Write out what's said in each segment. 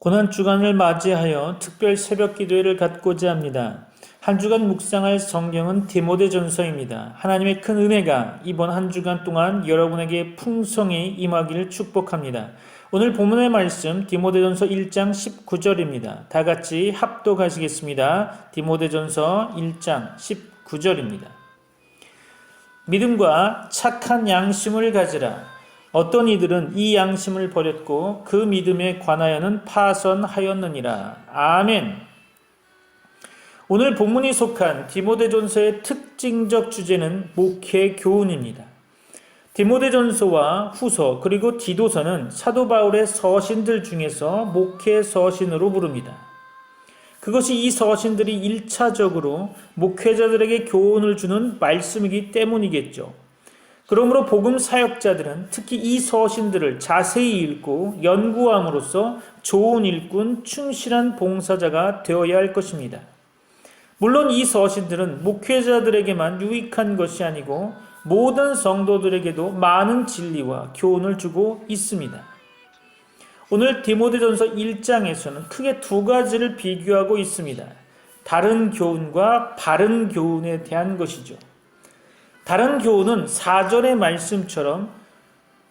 고난주간을 맞이하여 특별 새벽 기도회를 갖고자 합니다. 한 주간 묵상할 성경은 디모데전서입니다. 하나님의 큰 은혜가 이번 한 주간 동안 여러분에게 풍성히 임하기를 축복합니다. 오늘 본문의 말씀 디모데전서 1장 19절입니다. 다 같이 합독하시겠습니다. 디모데전서 1장 19절입니다. 믿음과 착한 양심을 가지라. 어떤 이들은 이 양심을 버렸고 그 믿음에 관하여는 파선하였느니라. 아멘. 오늘 본문이 속한 디모데전서의 특징적 주제는 목회 교훈입니다. 디모데전서와 후서 그리고 디도서는 사도 바울의 서신들 중에서 목회 서신으로 부릅니다. 그것이 이 서신들이 1차적으로 목회자들에게 교훈을 주는 말씀이기 때문이겠죠. 그러므로 복음 사역자들은 특히 이 서신들을 자세히 읽고 연구함으로써 좋은 일꾼, 충실한 봉사자가 되어야 할 것입니다. 물론 이 서신들은 목회자들에게만 유익한 것이 아니고 모든 성도들에게도 많은 진리와 교훈을 주고 있습니다. 오늘 디모데전서 1장에서는 크게 두 가지를 비교하고 있습니다. 다른 교훈과 바른 교훈에 대한 것이죠. 다른 교훈은 4절의 말씀처럼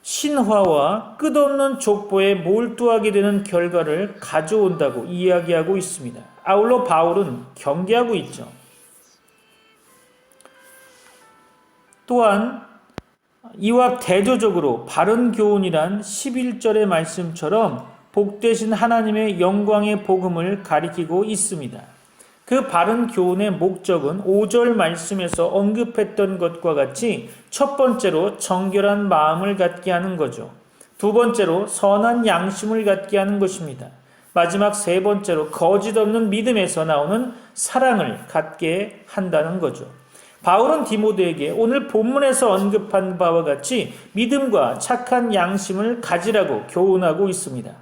신화와 끝없는 족보에 몰두하게 되는 결과를 가져온다고 이야기하고 있습니다. 아울러 바울은 경계하고 있죠. 또한 이와 대조적으로 바른 교훈이란 11절의 말씀처럼 복되신 하나님의 영광의 복음을 가리키고 있습니다. 그 바른 교훈의 목적은 5절 말씀에서 언급했던 것과 같이 첫 번째로 정결한 마음을 갖게 하는 거죠. 두 번째로 선한 양심을 갖게 하는 것입니다. 마지막 세 번째로 거짓 없는 믿음에서 나오는 사랑을 갖게 한다는 거죠. 바울은 디모데에게 오늘 본문에서 언급한 바와 같이 믿음과 착한 양심을 가지라고 교훈하고 있습니다.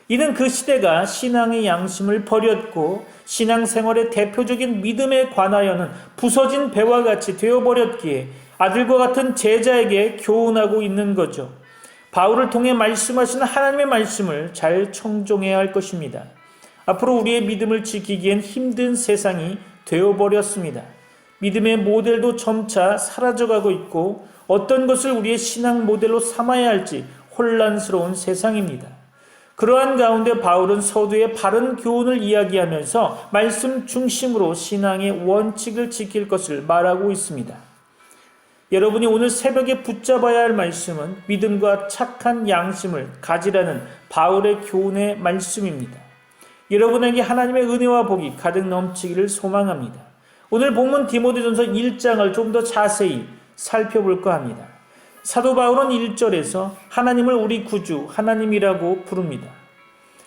이는 그 시대가 신앙의 양심을 버렸고 신앙생활의 대표적인 믿음에 관하여는 부서진 배와 같이 되어버렸기에 아들과 같은 제자에게 교훈하고 있는 거죠. 바울을 통해 말씀하신 하나님의 말씀을 잘 청종해야 할 것입니다. 앞으로 우리의 믿음을 지키기엔 힘든 세상이 되어버렸습니다. 믿음의 모델도 점차 사라져가고 있고 어떤 것을 우리의 신앙 모델로 삼아야 할지 혼란스러운 세상입니다. 그러한 가운데 바울은 서두에 바른 교훈을 이야기하면서 말씀 중심으로 신앙의 원칙을 지킬 것을 말하고 있습니다. 여러분이 오늘 새벽에 붙잡아야 할 말씀은 믿음과 착한 양심을 가지라는 바울의 교훈의 말씀입니다. 여러분에게 하나님의 은혜와 복이 가득 넘치기를 소망합니다. 오늘 본문 디모데전서 1장을 좀 더 자세히 살펴볼까 합니다. 사도 바울은 1절에서 하나님을 우리 구주, 하나님이라고 부릅니다.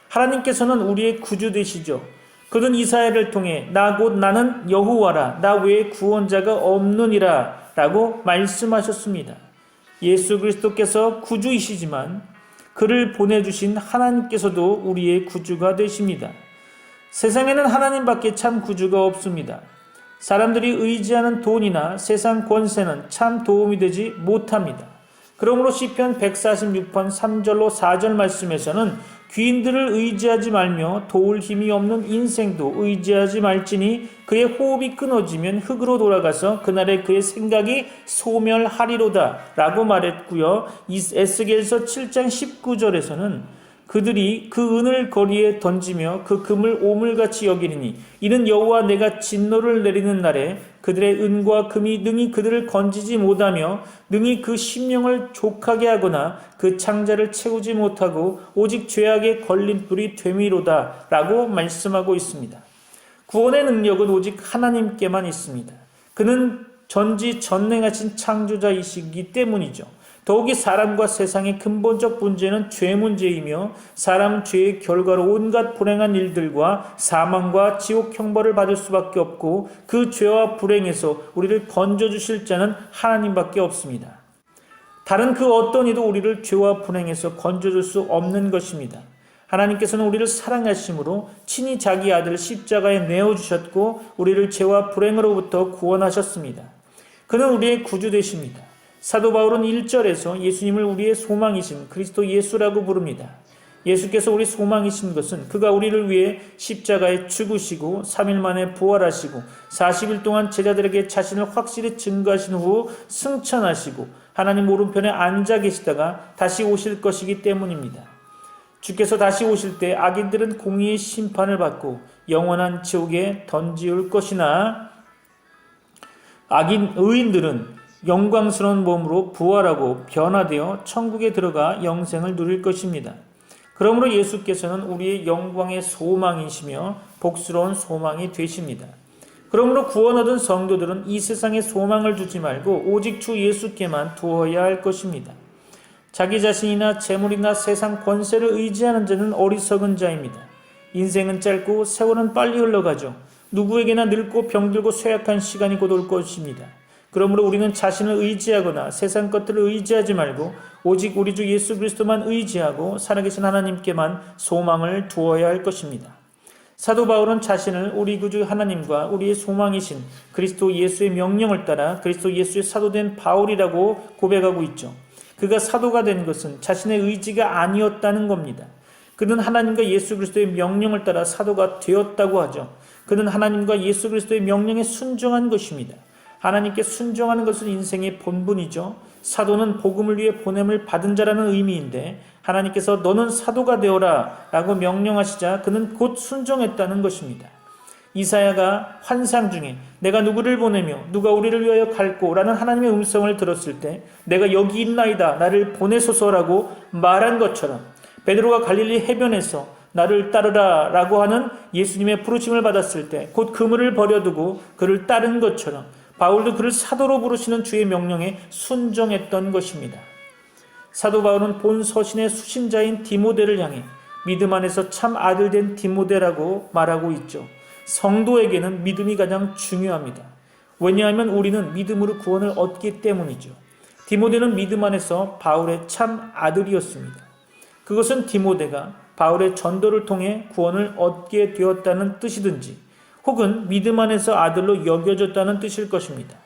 하나님께서는 우리의 구주 되시죠. 그는 이사야를 통해 나 곧 나는 여호와라, 나 외에 구원자가 없느니라 라고 말씀하셨습니다. 예수 그리스도께서 구주이시지만 그를 보내주신 하나님께서도 우리의 구주가 되십니다. 세상에는 하나님밖에 참 구주가 없습니다. 사람들이 의지하는 돈이나 세상 권세는 참 도움이 되지 못합니다. 그러므로 시편 146편 3절로 4절 말씀에서는 귀인들을 의지하지 말며 도울 힘이 없는 인생도 의지하지 말지니 그의 호흡이 끊어지면 흙으로 돌아가서 그날에 그의 생각이 소멸하리로다 라고 말했고요. 에스겔서 7장 19절에서는 그들이 그 은을 거리에 던지며 그 금을 오물같이 여기리니 이는 여호와 내가 진노를 내리는 날에 그들의 은과 금이 능히 그들을 건지지 못하며 능히 그 심령을 족하게 하거나 그 창자를 채우지 못하고 오직 죄악의 걸림돌이 되미로다 라고 말씀하고 있습니다. 구원의 능력은 오직 하나님께만 있습니다. 그는 전지전능하신 창조자이시기 때문이죠. 더욱이 사람과 세상의 근본적 문제는 죄 문제이며 사람은 죄의 결과로 온갖 불행한 일들과 사망과 지옥 형벌을 받을 수밖에 없고 그 죄와 불행에서 우리를 건져주실 자는 하나님밖에 없습니다. 다른 그 어떤 이도 우리를 죄와 불행에서 건져줄 수 없는 것입니다. 하나님께서는 우리를 사랑하심으로 친히 자기 아들을 십자가에 내어주셨고 우리를 죄와 불행으로부터 구원하셨습니다. 그는 우리의 구주 되십니다. 사도 바울은 1절에서 예수님을 우리의 소망이신 그리스도 예수라고 부릅니다. 예수께서 우리 소망이신 것은 그가 우리를 위해 십자가에 죽으시고 3일 만에 부활하시고 40일 동안 제자들에게 자신을 확실히 증거하신 후 승천하시고 하나님 오른편에 앉아 계시다가 다시 오실 것이기 때문입니다. 주께서 다시 오실 때 악인들은 공의의 심판을 받고 영원한 지옥에 던지울 것이나 의인들은 영광스러운 몸으로 부활하고 변화되어 천국에 들어가 영생을 누릴 것입니다. 그러므로 예수께서는 우리의 영광의 소망이시며 복스러운 소망이 되십니다. 그러므로 구원 얻은 성도들은 이 세상에 소망을 두지 말고 오직 주 예수께만 두어야 할 것입니다. 자기 자신이나 재물이나 세상 권세를 의지하는 자는 어리석은 자입니다. 인생은 짧고 세월은 빨리 흘러가죠. 누구에게나 늙고 병들고 쇠약한 시간이 곧 올 것입니다. 그러므로 우리는 자신을 의지하거나 세상 것들을 의지하지 말고 오직 우리 주 예수 그리스도만 의지하고 살아계신 하나님께만 소망을 두어야 할 것입니다. 사도 바울은 자신을 우리 구주 하나님과 우리의 소망이신 그리스도 예수의 명령을 따라 그리스도 예수의 사도된 바울이라고 고백하고 있죠. 그가 사도가 된 것은 자신의 의지가 아니었다는 겁니다. 그는 하나님과 예수 그리스도의 명령을 따라 사도가 되었다고 하죠. 그는 하나님과 예수 그리스도의 명령에 순종한 것입니다. 하나님께 순종하는 것은 인생의 본분이죠. 사도는 복음을 위해 보냄을 받은 자라는 의미인데 하나님께서 너는 사도가 되어라 라고 명령하시자 그는 곧 순종했다는 것입니다. 이사야가 환상 중에 내가 누구를 보내며 누가 우리를 위하여 갈꼬 라는 하나님의 음성을 들었을 때 내가 여기 있나이다 나를 보내소서라고 말한 것처럼 베드로가 갈릴리 해변에서 나를 따르라 라고 하는 예수님의 부르심을 받았을 때 곧 그물을 버려두고 그를 따른 것처럼 바울도 그를 사도로 부르시는 주의 명령에 순종했던 것입니다. 사도 바울은 본 서신의 수신자인 디모데를 향해 믿음 안에서 참 아들 된 디모데라고 말하고 있죠. 성도에게는 믿음이 가장 중요합니다. 왜냐하면 우리는 믿음으로 구원을 얻기 때문이죠. 디모데는 믿음 안에서 바울의 참 아들이었습니다. 그것은 디모데가 바울의 전도를 통해 구원을 얻게 되었다는 뜻이든지 혹은 믿음 안에서 아들로 여겨졌다는 뜻일 것입니다.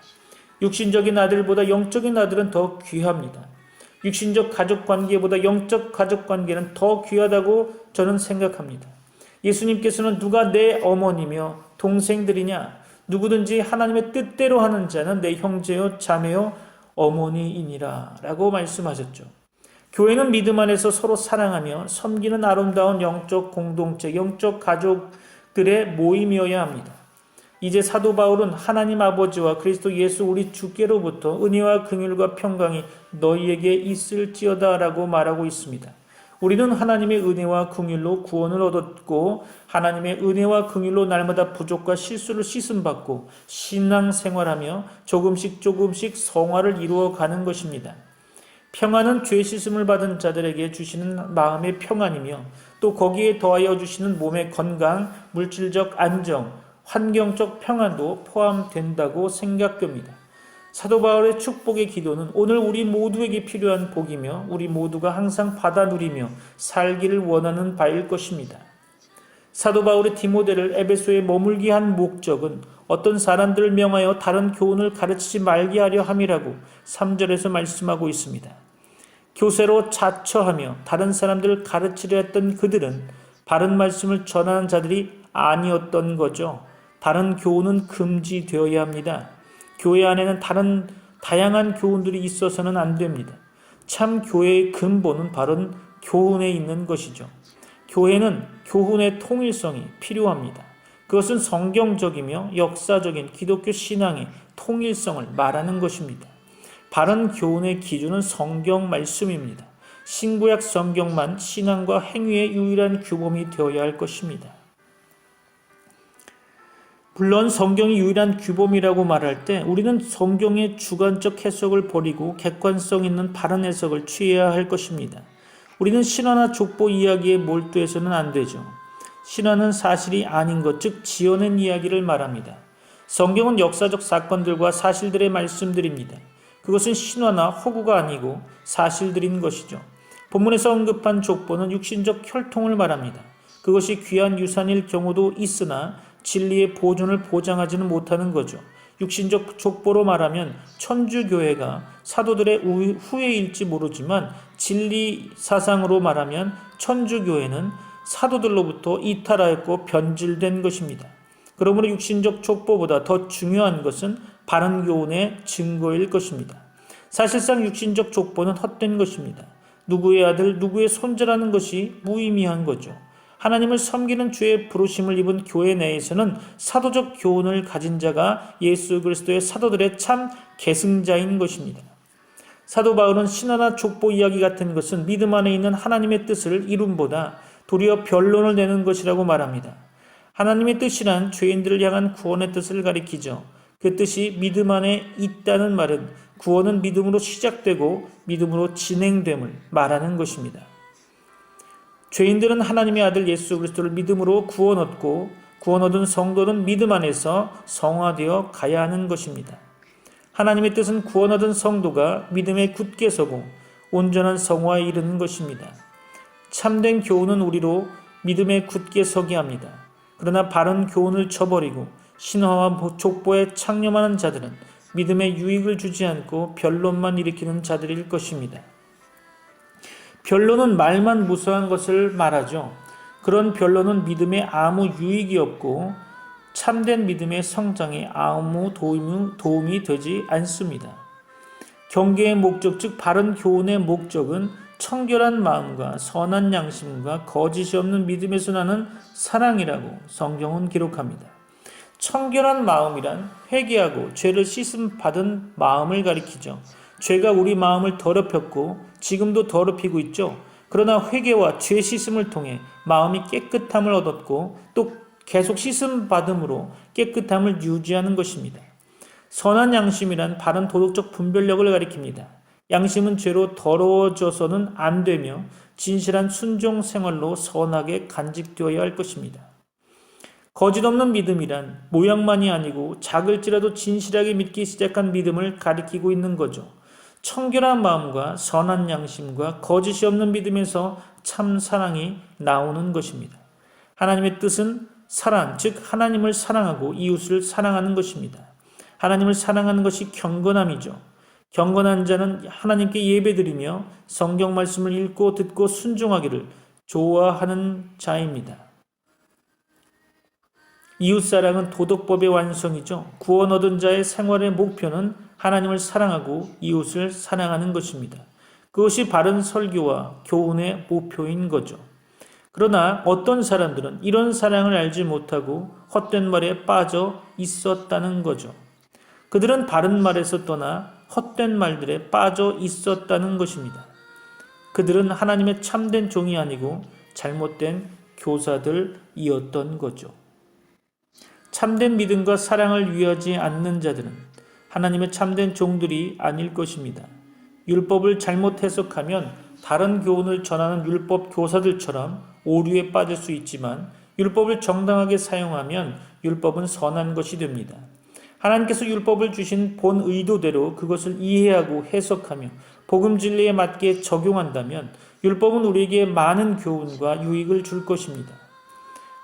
육신적인 아들보다 영적인 아들은 더 귀합니다. 육신적 가족관계보다 영적 가족관계는 더 귀하다고 저는 생각합니다. 예수님께서는 누가 내 어머니며 동생들이냐 누구든지 하나님의 뜻대로 하는 자는 내 형제요 자매요 어머니이니라 라고 말씀하셨죠. 교회는 믿음 안에서 서로 사랑하며 섬기는 아름다운 영적 공동체, 영적 가족들의 모임이어야 합니다. 이제 사도 바울은 하나님 아버지와 그리스도 예수 우리 주께로부터 은혜와 긍휼과 평강이 너희에게 있을지어다 라고 말하고 있습니다. 우리는 하나님의 은혜와 긍휼로 구원을 얻었고 하나님의 은혜와 긍휼로 날마다 부족과 실수를 씻음받고 신앙생활하며 조금씩 성화를 이루어가는 것입니다. 평안은 죄 씻음을 받은 자들에게 주시는 마음의 평안이며 또 거기에 더하여 주시는 몸의 건강, 물질적 안정, 환경적 평안도 포함된다고 생각됩니다. 사도 바울의 축복의 기도는 오늘 우리 모두에게 필요한 복이며 우리 모두가 항상 받아 누리며 살기를 원하는 바일 것입니다. 사도 바울의 디모데를 에베소에 머물게 한 목적은 어떤 사람들을 명하여 다른 교훈을 가르치지 말게 하려 함이라고 3절에서 말씀하고 있습니다. 교세로 자처하며 다른 사람들을 가르치려 했던 그들은 바른 말씀을 전하는 자들이 아니었던 거죠. 다른 교훈은 금지되어야 합니다. 교회 안에는 다양한 교훈들이 있어서는 안 됩니다. 참 교회의 근본은 바로 교훈에 있는 것이죠. 교회는 교훈의 통일성이 필요합니다. 그것은 성경적이며 역사적인 기독교 신앙의 통일성을 말하는 것입니다. 바른 교훈의 기준은 성경 말씀입니다. 신구약 성경만 신앙과 행위의 유일한 규범이 되어야 할 것입니다. 물론 성경이 유일한 규범이라고 말할 때 우리는 성경의 주관적 해석을 버리고 객관성 있는 바른 해석을 취해야 할 것입니다. 우리는 신화나 족보 이야기에 몰두해서는 안 되죠. 신화는 사실이 아닌 것, 즉 지어낸 이야기를 말합니다. 성경은 역사적 사건들과 사실들의 말씀들입니다. 그것은 신화나 허구가 아니고 사실들인 것이죠. 본문에서 언급한 족보는 육신적 혈통을 말합니다. 그것이 귀한 유산일 경우도 있으나 진리의 보존을 보장하지는 못하는 거죠. 육신적 족보로 말하면 천주교회가 사도들의 후예일지 모르지만 진리 사상으로 말하면 천주교회는 사도들로부터 이탈하였고 변질된 것입니다. 그러므로 육신적 족보보다 더 중요한 것은 바른 교훈의 증거일 것입니다. 사실상 육신적 족보는 헛된 것입니다. 누구의 아들, 누구의 손자라는 것이 무의미한 거죠. 하나님을 섬기는 주의 부르심을 입은 교회 내에서는 사도적 교훈을 가진 자가 예수 그리스도의 사도들의 참 계승자인 것입니다. 사도 바울은 신화나 족보 이야기 같은 것은 믿음 안에 있는 하나님의 뜻을 이룸보다 도리어 변론을 내는 것이라고 말합니다. 하나님의 뜻이란 죄인들을 향한 구원의 뜻을 가리키죠. 그 뜻이 믿음 안에 있다는 말은 구원은 믿음으로 시작되고 믿음으로 진행됨을 말하는 것입니다. 죄인들은 하나님의 아들 예수 그리스도를 믿음으로 구원 얻고 구원 얻은 성도는 믿음 안에서 성화되어 가야 하는 것입니다. 하나님의 뜻은 구원 얻은 성도가 믿음에 굳게 서고 온전한 성화에 이르는 것입니다. 참된 교훈은 우리로 믿음에 굳게 서게 합니다. 그러나 바른 교훈을 저버리고 신화와 족보에 창념하는 자들은 믿음에 유익을 주지 않고 변론만 일으키는 자들일 것입니다. 변론은 말만 무성한 것을 말하죠. 그런 변론은 믿음에 아무 유익이 없고 참된 믿음의 성장에 아무 도움이 되지 않습니다. 경계의 목적, 즉 바른 교훈의 목적은 청결한 마음과 선한 양심과 거짓이 없는 믿음에서 나는 사랑이라고 성경은 기록합니다. 청결한 마음이란 회개하고 죄를 씻음 받은 마음을 가리키죠. 죄가 우리 마음을 더럽혔고 지금도 더럽히고 있죠. 그러나 회개와 죄 씻음을 통해 마음이 깨끗함을 얻었고 또 계속 씻음 받음으로 깨끗함을 유지하는 것입니다. 선한 양심이란 바른 도덕적 분별력을 가리킵니다. 양심은 죄로 더러워져서는 안 되며 진실한 순종 생활로 선하게 간직되어야 할 것입니다. 거짓 없는 믿음이란 모양만이 아니고 작을지라도 진실하게 믿기 시작한 믿음을 가리키고 있는 거죠. 청결한 마음과 선한 양심과 거짓이 없는 믿음에서 참 사랑이 나오는 것입니다. 하나님의 뜻은 사랑, 즉 하나님을 사랑하고 이웃을 사랑하는 것입니다. 하나님을 사랑하는 것이 경건함이죠. 경건한 자는 하나님께 예배드리며 성경 말씀을 읽고 듣고 순종하기를 좋아하는 자입니다. 이웃사랑은 도덕법의 완성이죠. 구원 얻은 자의 생활의 목표는 하나님을 사랑하고 이웃을 사랑하는 것입니다. 그것이 바른 설교와 교훈의 목표인 거죠. 그러나 어떤 사람들은 이런 사랑을 알지 못하고 헛된 말에 빠져 있었다는 거죠. 그들은 바른 말에서 떠나 헛된 말들에 빠져 있었다는 것입니다. 그들은 하나님의 참된 종이 아니고 잘못된 교사들이었던 거죠. 참된 믿음과 사랑을 위하지 않는 자들은 하나님의 참된 종들이 아닐 것입니다. 율법을 잘못 해석하면 다른 교훈을 전하는 율법 교사들처럼 오류에 빠질 수 있지만 율법을 정당하게 사용하면 율법은 선한 것이 됩니다. 하나님께서 율법을 주신 본 의도대로 그것을 이해하고 해석하며 복음 진리에 맞게 적용한다면 율법은 우리에게 많은 교훈과 유익을 줄 것입니다.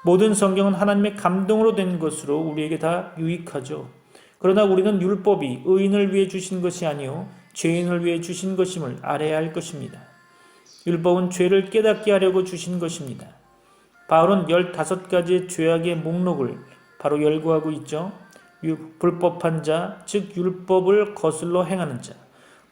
모든 성경은 하나님의 감동으로 된 것으로 우리에게 다 유익하죠. 그러나 우리는 율법이 의인을 위해 주신 것이 아니요 죄인을 위해 주신 것임을 알아야 할 것입니다. 율법은 죄를 깨닫게 하려고 주신 것입니다. 바울은 15가지의 죄악의 목록을 바로 열거하고 있죠. 불법한 자, 즉 율법을 거슬러 행하는 자,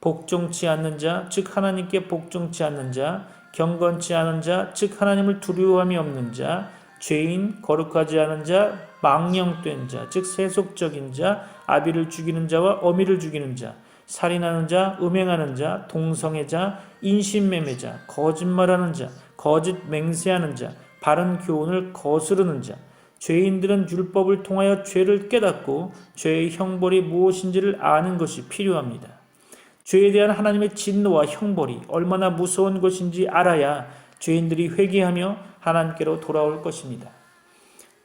복종치 않는 자, 즉 하나님께 복종치 않는 자, 경건치 않은 자, 즉 하나님을 두려워함이 없는 자, 죄인, 거룩하지 않은 자, 망령된 자, 즉 세속적인 자, 아비를 죽이는 자와 어미를 죽이는 자, 살인하는 자, 음행하는 자, 동성애자, 인신매매자, 거짓말하는 자, 거짓 맹세하는 자, 바른 교훈을 거스르는 자. 죄인들은 율법을 통하여 죄를 깨닫고 죄의 형벌이 무엇인지를 아는 것이 필요합니다. 죄에 대한 하나님의 진노와 형벌이 얼마나 무서운 것인지 알아야 죄인들이 회개하며 하나님께로 돌아올 것입니다.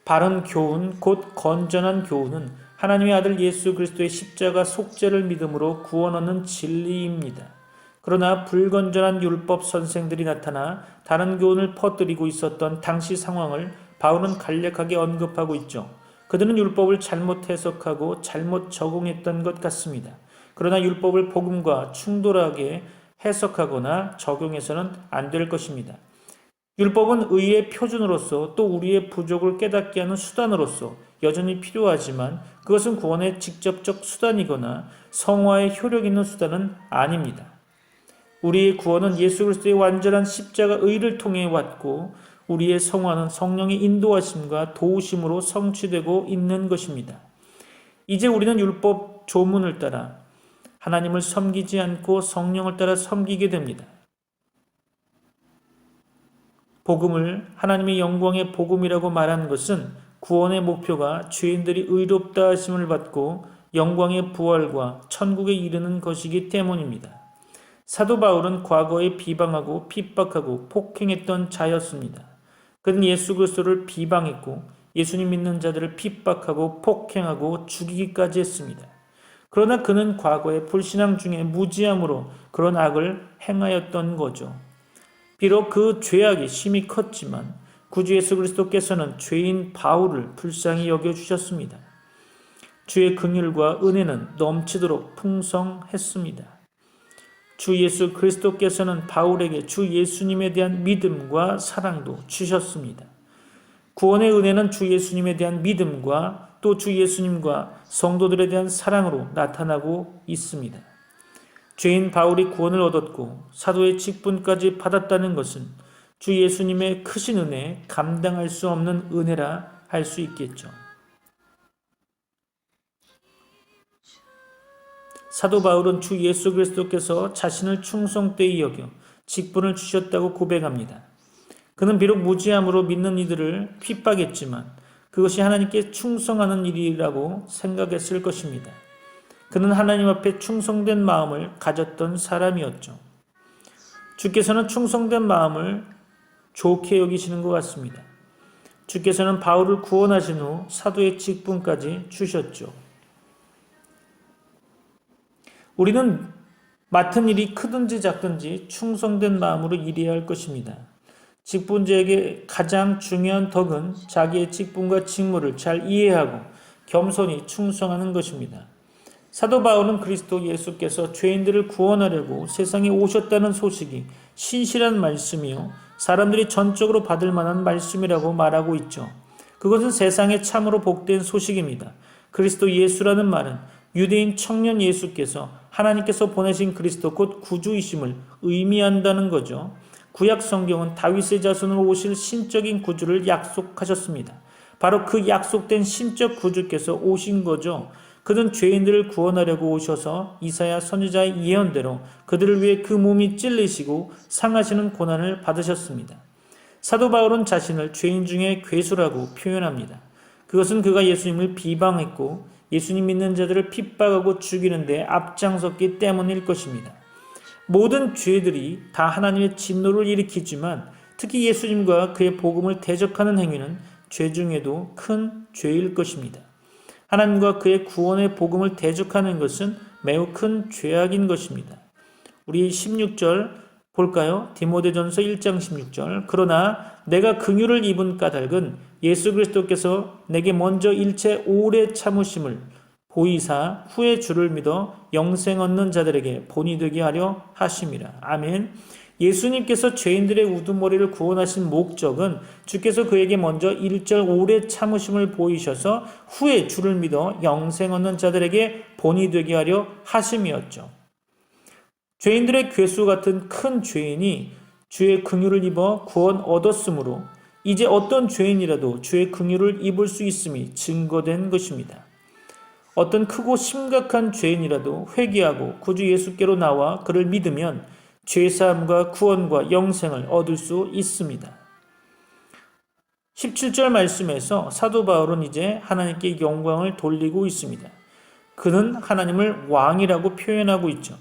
바른 교훈, 곧 건전한 교훈은 하나님의 아들 예수 그리스도의 십자가 속죄를 믿음으로 구원 얻는 진리입니다. 그러나 불건전한 율법 선생들이 나타나 다른 교훈을 퍼뜨리고 있었던 당시 상황을 바울은 간략하게 언급하고 있죠. 그들은 율법을 잘못 해석하고 잘못 적용했던 것 같습니다. 그러나 율법을 복음과 충돌하게 해석하거나 적용해서는 안 될 것입니다. 율법은 의의 표준으로서 또 우리의 부족을 깨닫게 하는 수단으로서 여전히 필요하지만 그것은 구원의 직접적 수단이거나 성화의 효력 있는 수단은 아닙니다. 우리의 구원은 예수 그리스도의 완전한 십자가 의를 통해 왔고 우리의 성화는 성령의 인도하심과 도우심으로 성취되고 있는 것입니다. 이제 우리는 율법 조문을 따라 하나님을 섬기지 않고 성령을 따라 섬기게 됩니다. 복음을 하나님의 영광의 복음이라고 말하는 것은 구원의 목표가 죄인들이 의롭다 하심을 받고 영광의 부활과 천국에 이르는 것이기 때문입니다. 사도 바울은 과거에 비방하고 핍박하고 폭행했던 자였습니다. 그는 예수 그리스도를 비방했고 예수님 믿는 자들을 핍박하고 폭행하고 죽이기까지 했습니다. 그러나 그는 과거에 불신앙 중에 무지함으로 그런 악을 행하였던 거죠. 비록 그 죄악이 심히 컸지만 구주 예수 그리스도께서는 죄인 바울을 불쌍히 여겨주셨습니다. 주의 긍휼과 은혜는 넘치도록 풍성했습니다. 주 예수 그리스도께서는 바울에게 주 예수님에 대한 믿음과 사랑도 주셨습니다. 구원의 은혜는 주 예수님에 대한 믿음과 또 주 예수님과 성도들에 대한 사랑으로 나타나고 있습니다. 죄인 바울이 구원을 얻었고 사도의 직분까지 받았다는 것은 주 예수님의 크신 은혜, 감당할 수 없는 은혜라 할 수 있겠죠. 사도 바울은 주 예수 그리스도께서 자신을 충성되이 여겨 직분을 주셨다고 고백합니다. 그는 비록 무지함으로 믿는 이들을 핍박했지만 그것이 하나님께 충성하는 일이라고 생각했을 것입니다. 그는 하나님 앞에 충성된 마음을 가졌던 사람이었죠. 주께서는 충성된 마음을 좋게 여기시는 것 같습니다. 주께서는 바울을 구원하신 후 사도의 직분까지 주셨죠. 우리는 맡은 일이 크든지 작든지 충성된 마음으로 일해야 할 것입니다. 직분자에게 가장 중요한 덕은 자기의 직분과 직무를 잘 이해하고 겸손히 충성하는 것입니다. 사도 바울은 그리스도 예수께서 죄인들을 구원하려고 세상에 오셨다는 소식이 신실한 말씀이요 사람들이 전적으로 받을 만한 말씀이라고 말하고 있죠. 그것은 세상에 참으로 복된 소식입니다. 그리스도 예수라는 말은 유대인 청년 예수께서 하나님께서 보내신 그리스도 곧 구주이심을 의미한다는 거죠. 구약 성경은 다윗의 자손으로 오실 신적인 구주를 약속하셨습니다. 바로 그 약속된 신적 구주께서 오신 거죠. 그는 죄인들을 구원하려고 오셔서 이사야 선지자의 예언대로 그들을 위해 그 몸이 찔리시고 상하시는 고난을 받으셨습니다. 사도 바울은 자신을 죄인 중에 괴수라고 표현합니다. 그것은 그가 예수님을 비방했고 예수님 믿는 자들을 핍박하고 죽이는 데 앞장섰기 때문일 것입니다. 모든 죄들이 다 하나님의 진노를 일으키지만 특히 예수님과 그의 복음을 대적하는 행위는 죄 중에도 큰 죄일 것입니다. 하나님과 그의 구원의 복음을 대적하는 것은 매우 큰 죄악인 것입니다. 우리 16절 볼까요? 디모데전서 1장 16절. 그러나 내가 긍휼을 입은 까닭은 예수 그리스도께서 내게 먼저 일체 오래 참으심을 보이사 후에 주를 믿어 영생 얻는 자들에게 본이 되게 하려 하심이라. 아멘. 예수님께서 죄인들의 우두머리를 구원하신 목적은 주께서 그에게 먼저 일절 오래 참으심을 보이셔서 후에 주를 믿어 영생 얻는 자들에게 본이 되게 하려 하심이었죠. 죄인들의 괴수 같은 큰 죄인이 주의 긍휼을 입어 구원 얻었으므로 이제 어떤 죄인이라도 주의 긍휼을 입을 수 있음이 증거된 것입니다. 어떤 크고 심각한 죄인이라도 회개하고 구주 예수께로 나와 그를 믿으면 죄사함과 구원과 영생을 얻을 수 있습니다. 17절 말씀에서 사도 바울은 이제 하나님께 영광을 돌리고 있습니다. 그는 하나님을 왕이라고 표현하고 있죠.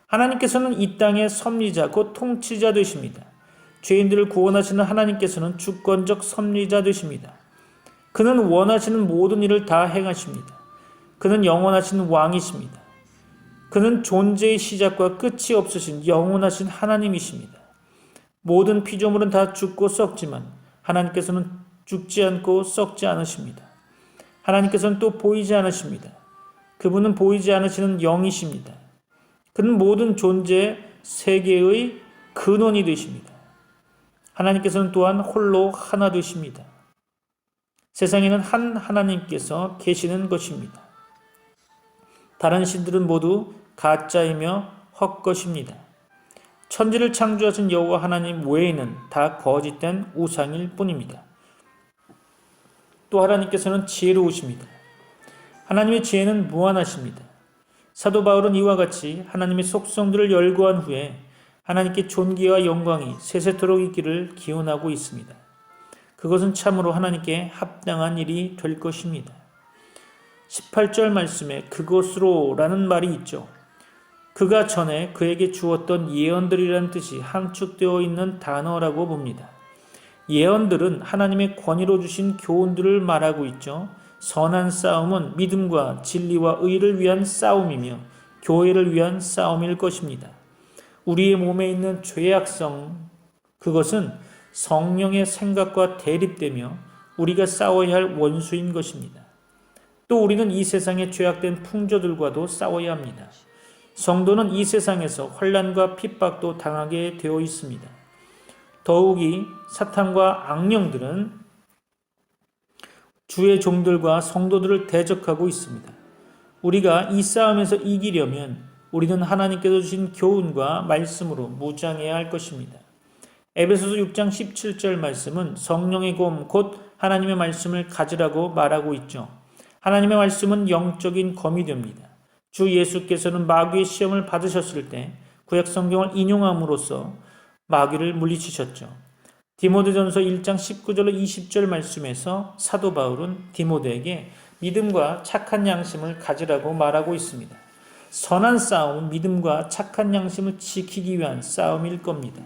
하나님께서는 이 땅의 섭리자 곧 통치자 되십니다. 죄인들을 구원하시는 하나님께서는 주권적 섭리자 되십니다. 그는 원하시는 모든 일을 다 행하십니다. 그는 영원하신 왕이십니다. 그는 존재의 시작과 끝이 없으신 영원하신 하나님이십니다. 모든 피조물은 다 죽고 썩지만 하나님께서는 죽지 않고 썩지 않으십니다. 하나님께서는 또 보이지 않으십니다. 그분은 보이지 않으시는 영이십니다. 그는 모든 존재 세계의 근원이 되십니다. 하나님께서는 또한 홀로 하나 되십니다. 세상에는 한 하나님께서 계시는 것입니다. 다른 신들은 모두 가짜이며 헛것입니다. 천지를 창조하신 여호와 하나님 외에는 다 거짓된 우상일 뿐입니다. 또 하나님께서는 지혜로우십니다. 하나님의 지혜는 무한하십니다. 사도 바울은 이와 같이 하나님의 속성들을 열거한 후에 하나님께 존귀와 영광이 세세토록 있기를 기원하고 있습니다. 그것은 참으로 하나님께 합당한 일이 될 것입니다. 18절 말씀에 그것으로 라는 말이 있죠. 그가 전에 그에게 주었던 예언들이라는 뜻이 함축되어 있는 단어라고 봅니다. 예언들은 하나님의 권위로 주신 교훈들을 말하고 있죠. 선한 싸움은 믿음과 진리와 의를 위한 싸움이며 교회를 위한 싸움일 것입니다. 우리의 몸에 있는 죄악성, 그것은 성령의 생각과 대립되며 우리가 싸워야 할 원수인 것입니다. 또 우리는 이 세상의 죄악된 풍조들과도 싸워야 합니다. 성도는 이 세상에서 환난과 핍박도 당하게 되어 있습니다. 더욱이 사탄과 악령들은 주의 종들과 성도들을 대적하고 있습니다. 우리가 이 싸움에서 이기려면 우리는 하나님께서 주신 교훈과 말씀으로 무장해야 할 것입니다. 에베소서 6장 17절 말씀은 성령의 검 곧 하나님의 말씀을 가지라고 말하고 있죠. 하나님의 말씀은 영적인 검이 됩니다. 주 예수께서는 마귀의 시험을 받으셨을 때 구약 성경을 인용함으로써 마귀를 물리치셨죠. 디모데전서 1장 19절로 20절 말씀에서 사도 바울은 디모데에게 믿음과 착한 양심을 가지라고 말하고 있습니다. 선한 싸움은 믿음과 착한 양심을 지키기 위한 싸움일 겁니다.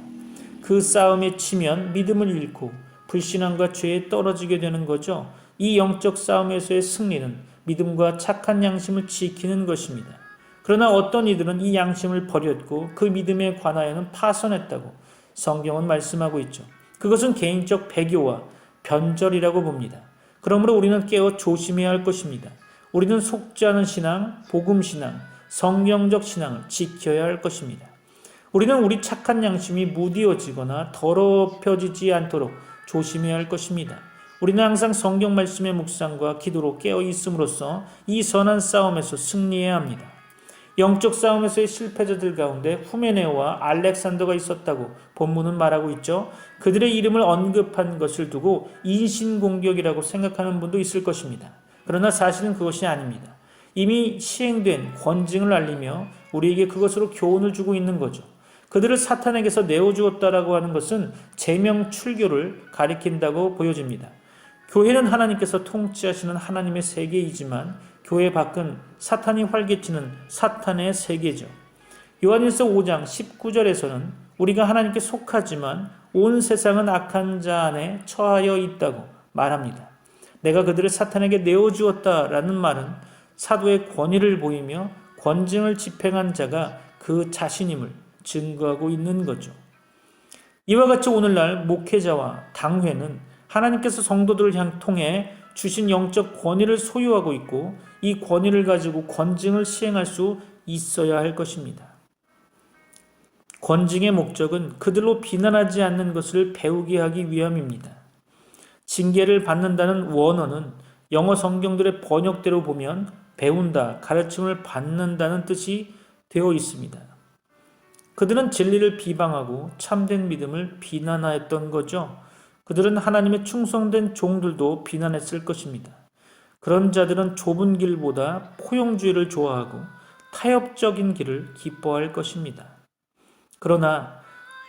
그 싸움에 치면 믿음을 잃고 불신앙과 죄에 떨어지게 되는 거죠. 이 영적 싸움에서의 승리는 믿음과 착한 양심을 지키는 것입니다. 그러나 어떤 이들은 이 양심을 버렸고 그 믿음에 관하여는 파선했다고 성경은 말씀하고 있죠. 그것은 개인적 배교와 변절이라고 봅니다. 그러므로 우리는 깨어 조심해야 할 것입니다. 우리는 속지 않은 신앙, 복음신앙, 성경적 신앙을 지켜야 할 것입니다. 우리는 우리 착한 양심이 무디어지거나 더럽혀지지 않도록 조심해야 할 것입니다. 우리는 항상 성경 말씀의 묵상과 기도로 깨어 있음으로써 이 선한 싸움에서 승리해야 합니다. 영적 싸움에서의 실패자들 가운데 후메네오와 알렉산더가 있었다고 본문은 말하고 있죠. 그들의 이름을 언급한 것을 두고 인신공격이라고 생각하는 분도 있을 것입니다. 그러나 사실은 그것이 아닙니다. 이미 시행된 권징을 알리며 우리에게 그것으로 교훈을 주고 있는 거죠. 그들을 사탄에게서 내어주었다라고 하는 것은 제명출교를 가리킨다고 보여집니다. 교회는 하나님께서 통치하시는 하나님의 세계이지만 교회 밖은 사탄이 활개치는 사탄의 세계죠. 요한일서 5장 19절에서는 우리가 하나님께 속하지만 온 세상은 악한 자 안에 처하여 있다고 말합니다. 내가 그들을 사탄에게 내어주었다라는 말은 사도의 권위를 보이며 권징을 집행한 자가 그 자신임을 증거하고 있는 거죠. 이와 같이 오늘날 목회자와 당회는 하나님께서 성도들을 통해 주신 영적 권위를 소유하고 있고 이 권위를 가지고 권징을 시행할 수 있어야 할 것입니다. 권징의 목적은 그들로 비난하지 않는 것을 배우게 하기 위함입니다. 징계를 받는다는 원어는 영어 성경들의 번역대로 보면 배운다, 가르침을 받는다는 뜻이 되어 있습니다. 그들은 진리를 비방하고 참된 믿음을 비난하였던 거죠. 그들은 하나님의 충성된 종들도 비난했을 것입니다. 그런 자들은 좁은 길보다 포용주의를 좋아하고 타협적인 길을 기뻐할 것입니다. 그러나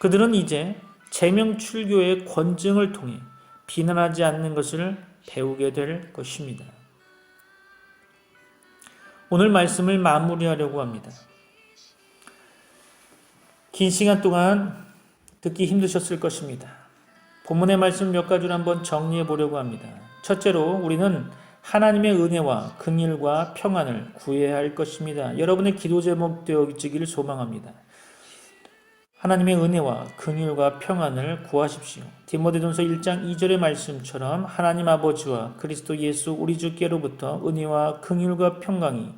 그들은 이제 제명출교의 권징을 통해 비난하지 않는 것을 배우게 될 것입니다. 오늘 말씀을 마무리하려고 합니다. 긴 시간 동안 듣기 힘드셨을 것입니다. 본문의 말씀 몇 가지를 한번 정리해 보려고 합니다. 첫째로 우리는 하나님의 은혜와 긍휼과 평안을 구해야 할 것입니다. 여러분의 기도 제목 되어지기를 소망합니다. 하나님의 은혜와 긍휼과 평안을 구하십시오. 디모데전서 1장 2절의 말씀처럼 하나님 아버지와 그리스도 예수 우리 주께로부터 은혜와 긍휼과 평강이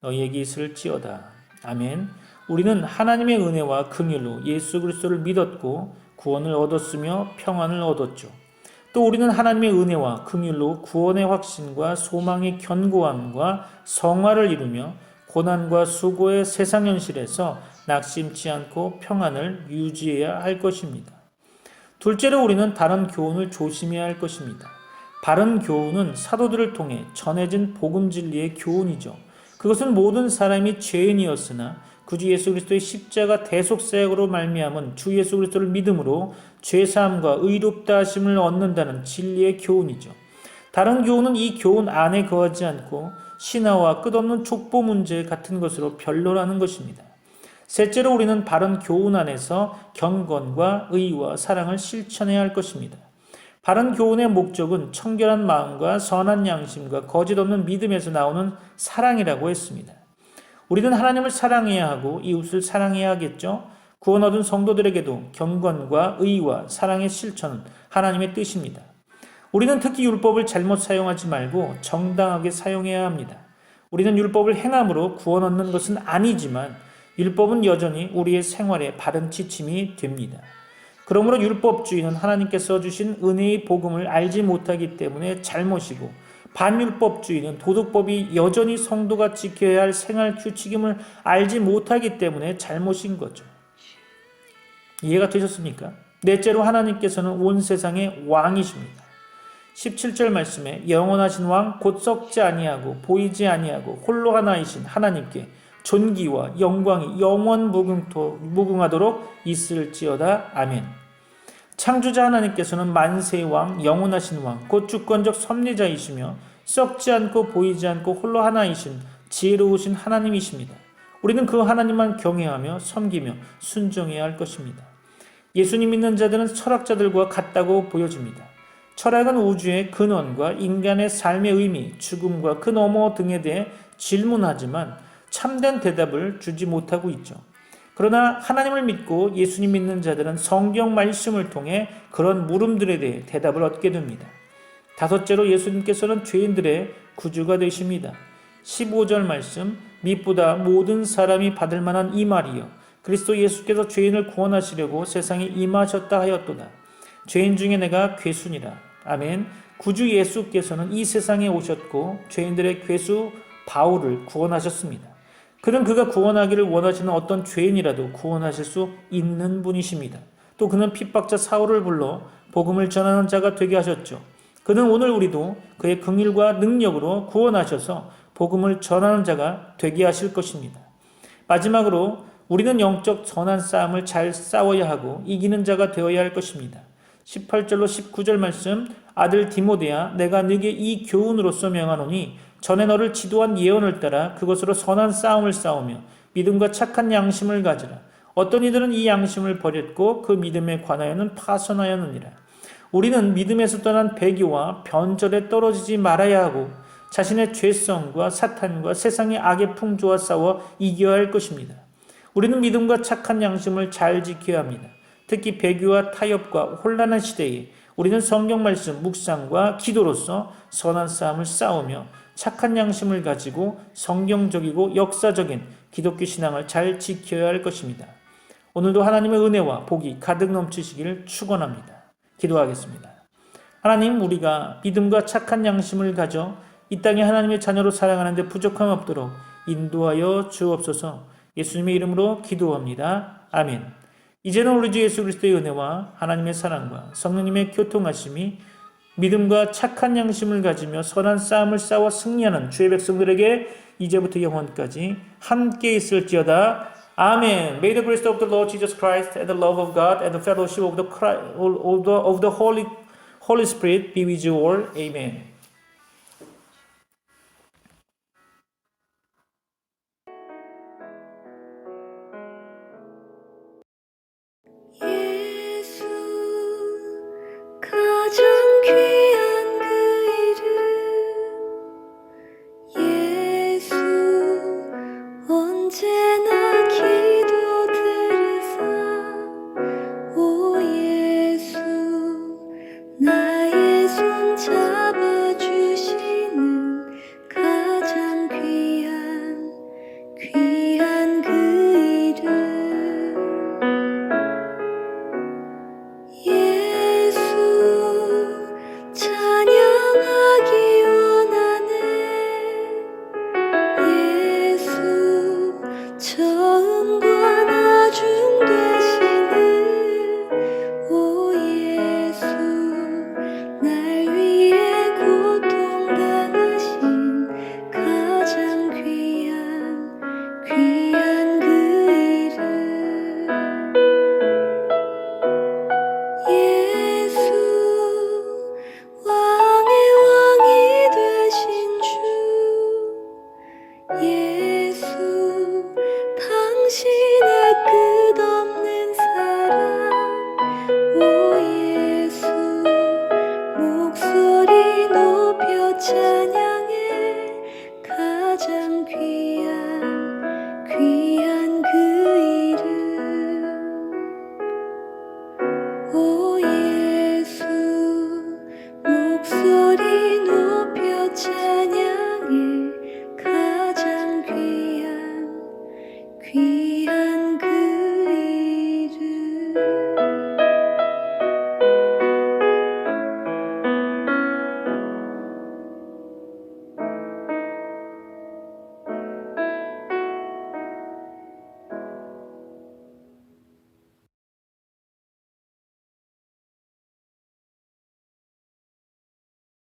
너희에게 있을지어다. 아멘. 우리는 하나님의 은혜와 긍휼로 예수 그리스도를 믿었고 구원을 얻었으며 평안을 얻었죠. 또 우리는 하나님의 은혜와 긍휼로 구원의 확신과 소망의 견고함과 성화를 이루며 고난과 수고의 세상 현실에서 낙심치 않고 평안을 유지해야 할 것입니다. 둘째로 우리는 바른 교훈을 조심해야 할 것입니다. 바른 교훈은 사도들을 통해 전해진 복음 진리의 교훈이죠. 그것은 모든 사람이 죄인이었으나 구주 예수 그리스도의 십자가 대속 사역으로 말미암은 주 예수 그리스도를 믿음으로 죄 사함과 의롭다 하심을 얻는다는 진리의 교훈이죠. 다른 교훈은 이 교훈 안에 거하지 않고 신화와 끝없는 족보 문제 같은 것으로 변론하는 것입니다. 셋째로 우리는 바른 교훈 안에서 경건과 의와 사랑을 실천해야 할 것입니다. 바른 교훈의 목적은 청결한 마음과 선한 양심과 거짓 없는 믿음에서 나오는 사랑이라고 했습니다. 우리는 하나님을 사랑해야 하고 이웃을 사랑해야 하겠죠. 구원 얻은 성도들에게도 경건과 의와 사랑의 실천은 하나님의 뜻입니다. 우리는 특히 율법을 잘못 사용하지 말고 정당하게 사용해야 합니다. 우리는 율법을 행함으로 구원 얻는 것은 아니지만 율법은 여전히 우리의 생활에 바른 지침이 됩니다. 그러므로 율법주의는 하나님께서 주신 은혜의 복음을 알지 못하기 때문에 잘못이고 반율법주의는 도덕법이 여전히 성도가 지켜야 할 생활 규칙임을 알지 못하기 때문에 잘못인 거죠. 이해가 되셨습니까? 넷째로 하나님께서는 온 세상의 왕이십니다. 17절 말씀에 영원하신 왕 곧 썩지 아니하고 보이지 아니하고 홀로 하나이신 하나님께 존귀와 영광이 영원 무궁하도록 있을지어다. 아멘. 창조자 하나님께서는 만세의 왕, 영원하신 왕, 곧 주권적 섭리자이시며 썩지 않고 보이지 않고 홀로 하나이신 지혜로우신 하나님이십니다. 우리는 그 하나님만 경외하며 섬기며 순종해야 할 것입니다. 예수님 믿는 자들은 철학자들과 같다고 보여집니다. 철학은 우주의 근원과 인간의 삶의 의미, 죽음과 그 너머 등에 대해 질문하지만 참된 대답을 주지 못하고 있죠. 그러나 하나님을 믿고 예수님 믿는 자들은 성경 말씀을 통해 그런 물음들에 대해 대답을 얻게 됩니다. 다섯째로 예수님께서는 죄인들의 구주가 되십니다. 15절 말씀, 밉보다 모든 사람이 받을 만한 이 말이요 그리스도 예수께서 죄인을 구원하시려고 세상에 임하셨다 하였도다. 죄인 중에 내가 괴수니라. 아멘. 구주 예수께서는 이 세상에 오셨고 죄인들의 괴수 바울을 구원하셨습니다. 그는 그가 구원하기를 원하시는 어떤 죄인이라도 구원하실 수 있는 분이십니다. 또 그는 핍박자 사울을 불러 복음을 전하는 자가 되게 하셨죠. 그는 오늘 우리도 그의 긍휼과 능력으로 구원하셔서 복음을 전하는 자가 되게 하실 것입니다. 마지막으로 우리는 영적 선한 싸움을 잘 싸워야 하고 이기는 자가 되어야 할 것입니다. 18절로 19절 말씀, 아들 디모데야 내가 네게 이 교훈으로서 명하노니 전에 너를 지도한 예언을 따라 그것으로 선한 싸움을 싸우며 믿음과 착한 양심을 가지라. 어떤 이들은 이 양심을 버렸고 그 믿음에 관하여는 파선하였느니라. 우리는 믿음에서 떠난 배교와 변절에 떨어지지 말아야 하고 자신의 죄성과 사탄과 세상의 악의 풍조와 싸워 이겨야 할 것입니다. 우리는 믿음과 착한 양심을 잘 지켜야 합니다. 특히 배교와 타협과 혼란한 시대에 우리는 성경 말씀 묵상과 기도로서 선한 싸움을 싸우며 착한 양심을 가지고 성경적이고 역사적인 기독교 신앙을 잘 지켜야 할 것입니다. 오늘도 하나님의 은혜와 복이 가득 넘치시기를 축원합니다. 기도하겠습니다. 하나님, 우리가 믿음과 착한 양심을 가져 이 땅에 하나님의 자녀로 살아가는 데 부족함 없도록 인도하여 주옵소서. 예수님의 이름으로 기도합니다. 아멘. 이제는 우리 주 예수 그리스도의 은혜와 하나님의 사랑과 성령님의 교통하심이 믿음과 착한 양심을 가지며 선한 싸움을 싸워 승리하는 주의 백성들에게 이제부터 영원까지 함께 있을지어다. 아멘. May the grace of the Lord Jesus Christ and the love of God and the fellowship of the Holy Spirit be with you all. Amen. 언제나 기도 들으사 손 잡아주시는 가장 귀한 그 이름 예수 찬양하기 원하네 예수 처음과 나중 되시는 오 예수 날 위해 고통당하신 가장 귀한 그 이름 예수 왕의 왕이 되신 주 예수 당신의 끝없는 사랑 오 예수 목소리 높여 찬양해 가장 귀한 그 이름 오 예수 목소리 높여 찬양해 가장 귀한